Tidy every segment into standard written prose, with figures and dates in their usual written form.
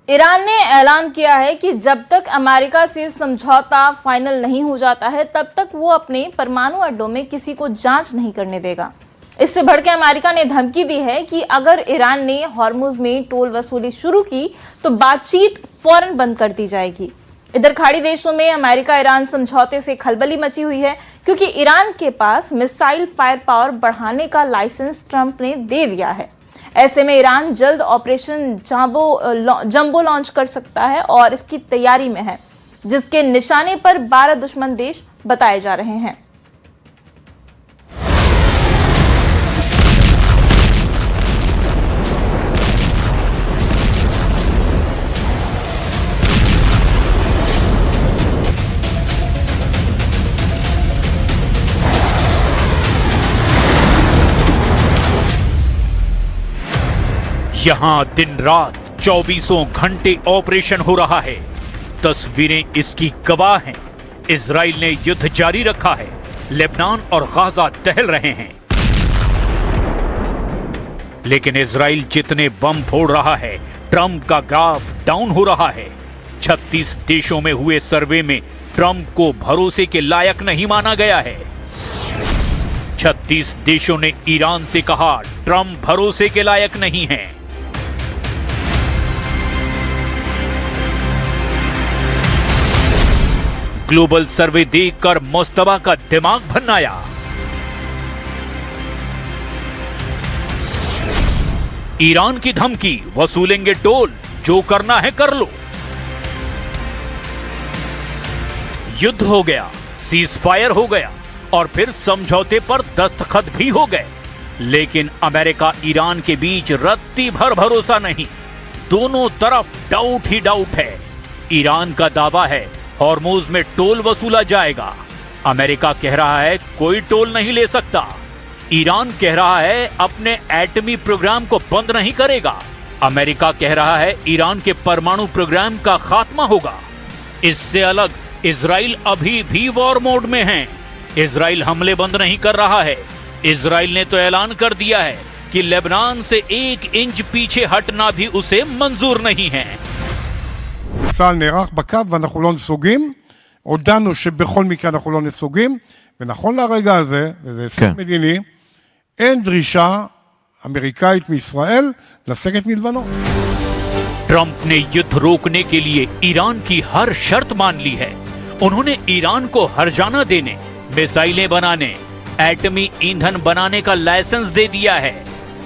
Iran ने ऐलान किया है कि जब तक अमेरिका से समझौता फाइनल नहीं हो जाता है तब तक वो अपने परमाणु अड्डों में किसी को जांच नहीं करने देगा। इससे भड़के अमेरिका ने धमकी दी है कि अगर ईरान ने हॉर्मुज में टोल वसूली शुरू की तो बातचीत फौरन बंद कर दी जाएगी। इधर खाड़ी देशों में अमेरिका ईरान समझौते से खलबली मची हुई है क्योंकि ईरान के पास मिसाइल फायर पावर बढ़ाने का लाइसेंस ट्रंप ने दे दिया है। ऐसे में ईरान जल्द ऑपरेशन जंबो लॉन्च कर सकता है और इसकी तैयारी में है, जिसके निशाने पर 12 दुश्मन देश बताए जा रहे हैं। यहां दिन रात 24 घंटे ऑपरेशन हो रहा है। तस्वीरें इसकी गवाह हैं। इजराइल ने युद्ध जारी रखा है। लेबनान और गाजा दहल रहे हैं। लेकिन इजराइल जितने बम फोड़ रहा है, ट्रंप का ग्राफ डाउन हो रहा है। 36 देशों में हुए सर्वे में ट्रंप को भरोसे के लायक नहीं माना गया है। 36 देशों ने ईरान से कहा ट्रंप भरोसे के लायक नहीं है। ग्लोबल सर्वे देखकर मुस्तफा का दिमाग भन्नाया। ईरान की धमकी, वसूलेंगे टोल, जो करना है कर लो। युद्ध हो गया, सीज फायर हो गया और फिर समझौते पर दस्तखत भी हो गए। लेकिन अमेरिका ईरान के बीच रत्ती भर भरोसा नहीं। दोनों तरफ डाउट ही डाउट है। ईरान का दावा है हॉर्मुज में टोल वसूला जाएगा। अमेरिका कह रहा है कोई टोल नहीं ले सकता। ईरान कह रहा है अपने एटमी प्रोग्राम को बंद नहीं करेगा। अमेरिका कह रहा है ईरान के परमाणु प्रोग्राम का खात्मा होगा। इससे अलग इजराइल अभी भी वॉर मोड में है। इजराइल हमले बंद नहीं कर रहा है। इजराइल ने तो ऐलान कर दिया है कि लेबनान से 1 इंच पीछे हटना भी उसे मंजूर नहीं है। צה"ל נערך בקו ואנחנו לא נסוגים. הודענו שבכל מקרה אנחנו לא נסוגים, ונכון לרגע הזה, וזה הישג מדיני, אין דרישה אמריקאית מישראל לסגת מלבנון. ट्रंप ने युद्ध रोकने के लिए ईरान की हर शर्त मान ली है। उन्होंने ईरान को हर्जाना देने, मिसाइलें बनाने, एटमी ईंधन बनाने का लाइसेंस दे दिया है।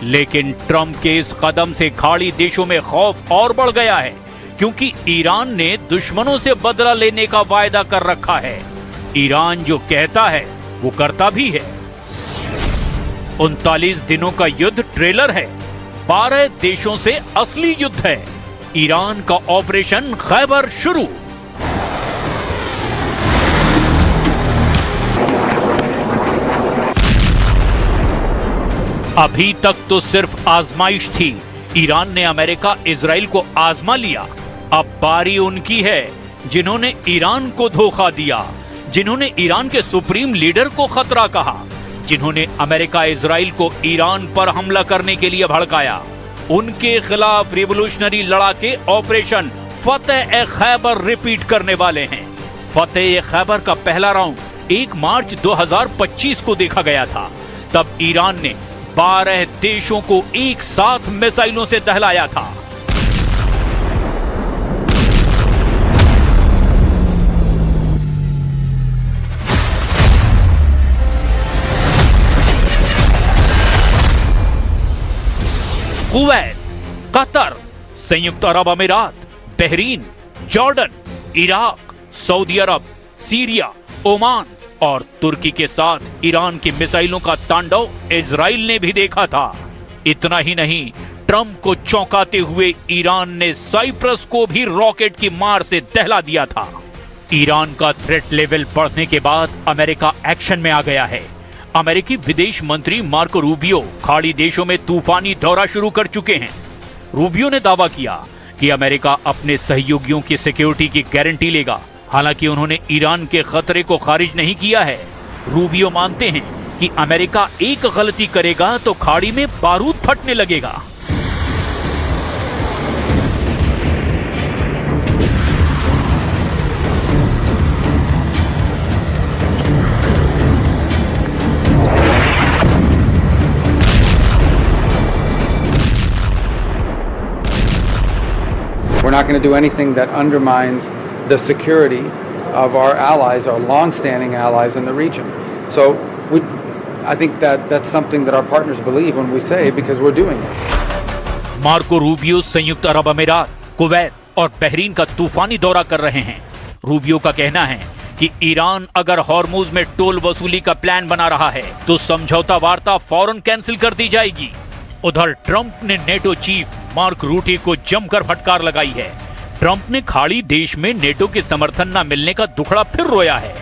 लेकिन ट्रंप के इस कदम से खाड़ी देशों में खौफ और बढ़ गया है, क्योंकि ईरान ने दुश्मनों से बदला लेने का वायदा कर रखा है। ईरान जो कहता है वो करता भी है। 39 दिनों का युद्ध ट्रेलर है। 12 देशों से असली युद्ध है। ईरान का ऑपरेशन खैबर शुरू। अभी तक तो सिर्फ आजमाइश थी। ईरान ने अमेरिका, इजराइल को आजमा लिया। अब बारी उनकी है जिन्होंने ईरान को धोखा दिया, जिन्होंने ईरान के सुप्रीम लीडर को खतरा कहा, जिन्होंने अमेरिका, इजराइल को ईरान पर हमला करने के लिए भड़काया। उनके खिलाफ रिवोल्यूशनरी लड़ाके ऑपरेशन फतेह खैबर रिपीट करने वाले हैं। फतेह खैबर का पहला राउंड 1 मार्च 2025 को देखा गया था। तब ईरान ने 12 देशों को एक साथ मिसाइलों से दहलाया था। कुवैत, कतर, संयुक्त अरब अमीरात, बहरीन, जॉर्डन, इराक, सऊदी अरब, सीरिया, ओमान और तुर्की के साथ ईरान की मिसाइलों का तांडव इजराइल ने भी देखा था। इतना ही नहीं, ट्रंप को चौंकाते हुए ईरान ने साइप्रस को भी रॉकेट की मार से दहला दिया था। ईरान का थ्रेट लेवल बढ़ने के बाद अमेरिका एक्शन में आ गया है। अमेरिकी विदेश मंत्री मार्को रूबियो खाड़ी देशों में तूफानी दौरा शुरू कर चुके हैं। रूबियो ने दावा किया कि अमेरिका अपने सहयोगियों की सिक्योरिटी की गारंटी लेगा। हालांकि उन्होंने ईरान के खतरे को खारिज नहीं किया है। रूबियो मानते हैं कि अमेरिका एक गलती करेगा तो खाड़ी में बारूद फटने लगेगा। we're not going to do anything that undermines the security of our allies, our long-standing allies in the region. So I think that's something that our partners believe when we say, because we're doing it. Marco Rubio संयुक्त अरब अमीरात, Kuwait और Bahrain का तूफानी दौरा कर रहे हैं। Rubio का कहना है कि ईरान अगर हॉर्मुज में टोल वसूली का प्लान बना रहा है तो समझौता वार्ता फौरन कैंसिल कर दी जाएगी। उधर ट्रंप ने नेटो चीफ मार्क रूटे को जमकर फटकार लगाई है। ट्रंप ने खाड़ी देश में नेटो के समर्थन न मिलने का दुखड़ा फिर रोया है।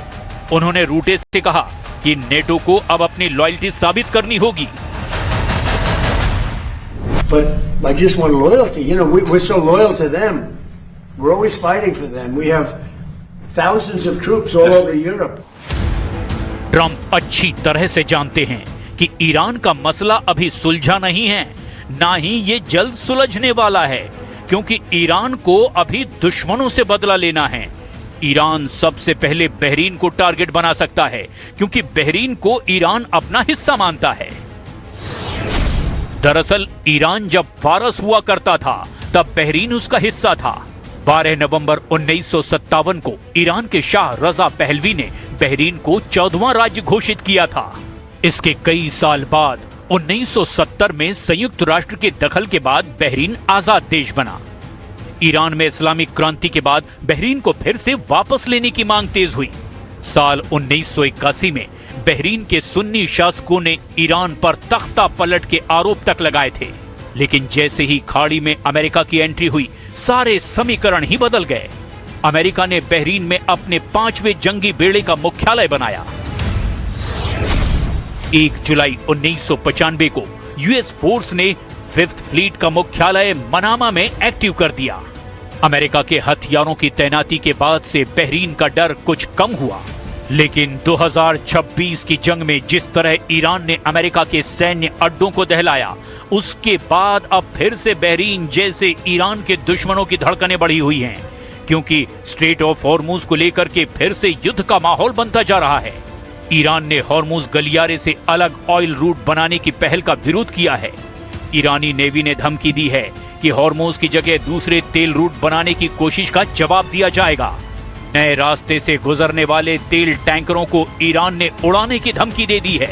उन्होंने रूटे से कहा कि नेटो को अब अपनी लॉयल्टी साबित करनी होगी। But I just want loyalty. You know, we're so loyal to them. We're always fighting for them. We have thousands of troops all over Europe. Trump अच्छी तरह से जानते हैं कि ईरान का मसला अभी सुलझा नहीं है, ना ही ये जल्द सुलझने वाला है, क्योंकि ईरान को अभी दुश्मनों से बदला लेना है। ईरान सबसे पहले बहरीन को टारगेट बना सकता है, क्योंकि बहरीन को ईरान अपना हिस्सा मानता है। दरअसल ईरान जब फारस हुआ करता था तब बहरीन उसका हिस्सा था। 12 नवंबर 1957 को ईरान के शाह रजा पहलवी ने बहरीन को 14वां राज्य घोषित किया था। इसके कई साल बाद 1970 में संयुक्त राष्ट्र के दखल के बाद बहरीन आजाद देश बना। ईरान में इस्लामिक क्रांति के बाद बहरीन को फिर से वापस लेने की मांग तेज हुई। साल 1981 में बहरीन के सुन्नी शासकों ने ईरान पर तख्ता पलट के आरोप तक लगाए थे, लेकिन जैसे ही खाड़ी में अमेरिका की एंट्री हुई, सारे समीकरण ही बदल गए। अमेरिका ने बहरीन में अपने 5वें जंगी बेड़े का मुख्यालय बनाया। 1 जुलाई 1995 को यूएस फोर्स ने 5th फ्लीट का मुख्यालय मनामा में एक्टिव कर दिया। अमेरिका के हथियारों की तैनाती के बाद से बहरीन का डर कुछ कम हुआ, लेकिन 2026 की जंग में जिस तरह ईरान ने अमेरिका के सैन्य अड्डों को दहलाया, उसके बाद अब फिर से बहरीन जैसे ईरान के दुश्मनों की धड़कनें बढ़ी हुई हैं, क्योंकि स्ट्रेट ऑफ हॉर्मुज को लेकर के फिर से युद्ध का माहौल बनता जा रहा है। ईरान ने हॉर्मुज गलियारे से अलग ऑयल रूट बनाने की पहल का विरोध किया है। ईरानी नेवी ने धमकी दी है कि हॉर्मुज की जगह दूसरे तेल रूट बनाने की कोशिश का जवाब दिया जाएगा। नए रास्ते से गुजरने वाले तेल टैंकरों को ईरान ने उड़ाने की धमकी दे दी है।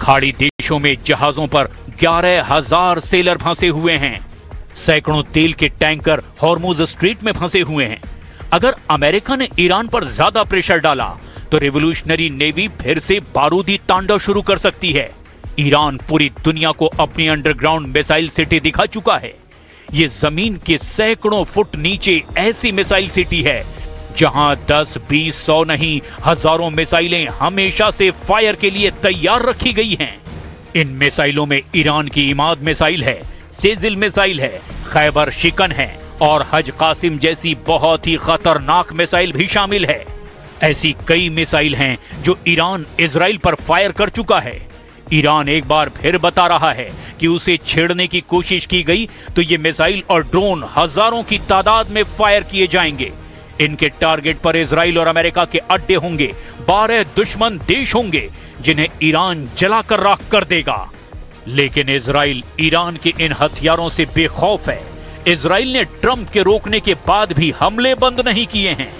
खाड़ी देशों में जहाजों पर 11,000 सेलर फंसे हुए हैं। सैकड़ों तेल के टैंकर हॉर्मुज स्ट्रेट में फंसे हुए हैं। अगर अमेरिका ने ईरान पर ज्यादा प्रेशर डाला तो रिवोल्यूशनरी नेवी फिर से बारूदी तांडव शुरू कर सकती है। ईरान पूरी दुनिया को अपनी अंडरग्राउंड मिसाइल सिटी दिखा चुका है। ये जमीन के सैकड़ों फुट नीचे ऐसी मिसाइल सिटी है जहां 10, 20, 100 नहीं, हजारों मिसाइलें हमेशा से फायर के लिए तैयार रखी गई हैं। इन मिसाइलों में ईरान की इमाद मिसाइल है, सेजिल मिसाइल है, खैबर शिकन है और हज कासिम जैसी बहुत ही खतरनाक मिसाइल भी शामिल है। ऐसी कई मिसाइल हैं जो ईरान इजराइल पर फायर कर चुका है। ईरान एक बार फिर बता रहा है कि उसे छेड़ने की कोशिश की गई तो ये मिसाइल और ड्रोन हजारों की तादाद में फायर किए जाएंगे। इनके टारगेट पर इजराइल और अमेरिका के अड्डे होंगे। 12 दुश्मन देश होंगे जिन्हें ईरान जलाकर राख कर देगा। लेकिन इजराइल ईरान के इन हथियारों से बेखौफ है। इजराइल ने ट्रंप के रोकने के बाद भी हमले बंद नहीं किए हैं।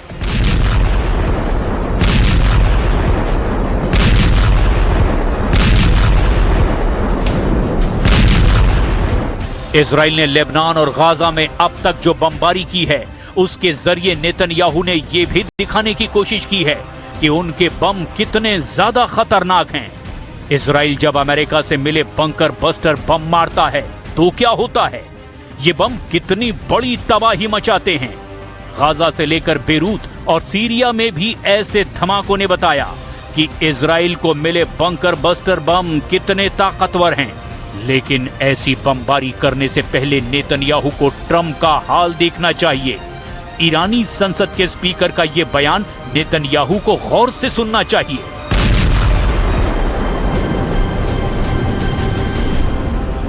इजराइल ने लेबनान और गाजा में अब तक जो बमबारी की है, उसके जरिए नेतन्याहू ने यह भी दिखाने की कोशिश की है कि उनके बम कितने ज्यादा खतरनाक हैं। इजराइल जब अमेरिका से मिले बंकर बस्टर बम मारता है तो क्या होता है? ये बम कितनी बड़ी तबाही मचाते हैं। गाजा से लेकर बेरूत और सीरिया में भी ऐसे धमाकों ने बताया कि इजराइल को मिले बंकर बस्टर बम कितने ताकतवर हैं। लेकिन ऐसी बमबारी करने से पहले नेतन्याहू को ट्रंप का हाल देखना चाहिए। ईरानी संसद के स्पीकर का यह बयान नेतन्याहू को गौर से सुनना चाहिए।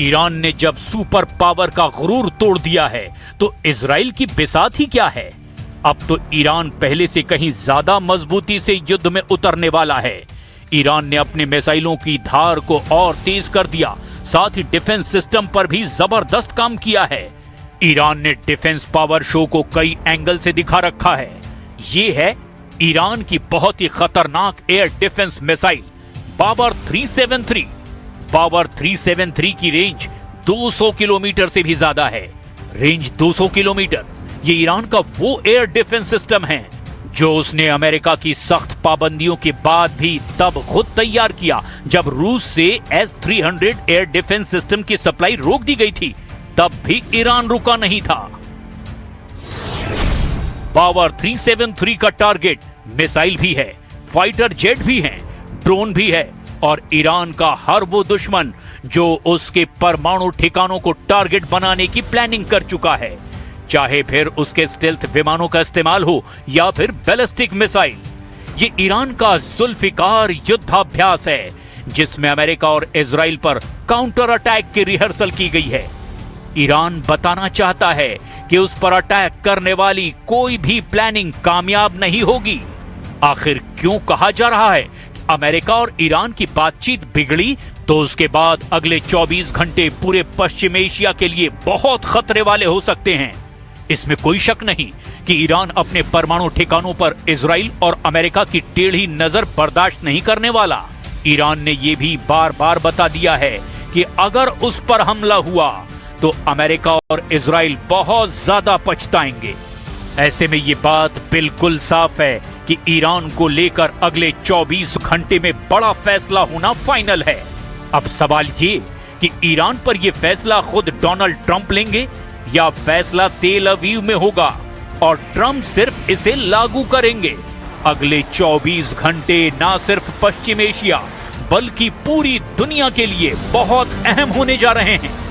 ईरान ने जब सुपर पावर का गुरूर तोड़ दिया है तो इजराइल की बिसात ही क्या है। अब तो ईरान पहले से कहीं ज्यादा मजबूती से युद्ध में उतरने वाला है। ईरान ने अपने मिसाइलों की धार को और तेज कर दिया, साथ ही डिफेंस सिस्टम पर भी जबरदस्त काम किया है। ईरान ने डिफेंस पावर शो को कई एंगल से दिखा रखा है। ये है ईरान की बहुत ही खतरनाक air defence missile Babur 373। Babur 373 की रेंज 200 किलोमीटर से भी ज्यादा है। Range 200 kilometre. ये ईरान का वो एयर डिफेंस सिस्टम है जो उसने अमेरिका की सख्त पाबंदियों के बाद भी तब खुद तैयार किया जब रूस से S-300 एयर डिफेंस सिस्टम की सप्लाई रोक दी गई थी। तब भी ईरान रुका नहीं था। बाबर 373 का टारगेट मिसाइल भी है, फाइटर जेट भी हैं, ड्रोन भी है और ईरान का हर वो दुश्मन जो उसके परमाणु ठिकानों को टारगेट बनाने की प्लानिंग कर चुका है, चाहे फिर उसके स्टेल्थ विमानों का इस्तेमाल हो या फिर बैलिस्टिक मिसाइल। ये ईरान का जुल्फिकार युद्धाभ्यास है जिसमें अमेरिका और इजराइल पर काउंटर अटैक की रिहर्सल की गई है। ईरान बताना चाहता है कि उस पर अटैक करने वाली कोई भी प्लानिंग कामयाब नहीं होगी। आखिर क्यों कहा जा रहा है कि अमेरिका और ईरान की बातचीत बिगड़ी तो उसके बाद अगले 24 घंटे पूरे पश्चिम एशिया के लिए बहुत खतरे वाले हो सकते हैं। इसमें कोई शक नहीं कि ईरान अपने परमाणु ठिकानों पर इजराइल और अमेरिका की टेढ़ी नजर बर्दाश्त नहीं करने वाला। ईरान ने यह भी बार बार बता दिया है कि अगर उस पर हमला हुआ तो अमेरिका और इजराइल बहुत ज्यादा पछताएंगे। ऐसे में ये बात बिल्कुल साफ है कि ईरान को लेकर अगले 24 घंटे में बड़ा फैसला होना फाइनल है। अब सवाल ये कि ईरान पर यह फैसला खुद डोनाल्ड ट्रंप लेंगे या फैसला तेल अवीव में होगा और ट्रंप सिर्फ इसे लागू करेंगे। अगले 24 घंटे ना सिर्फ पश्चिम एशिया बल्कि पूरी दुनिया के लिए बहुत अहम होने जा रहे हैं।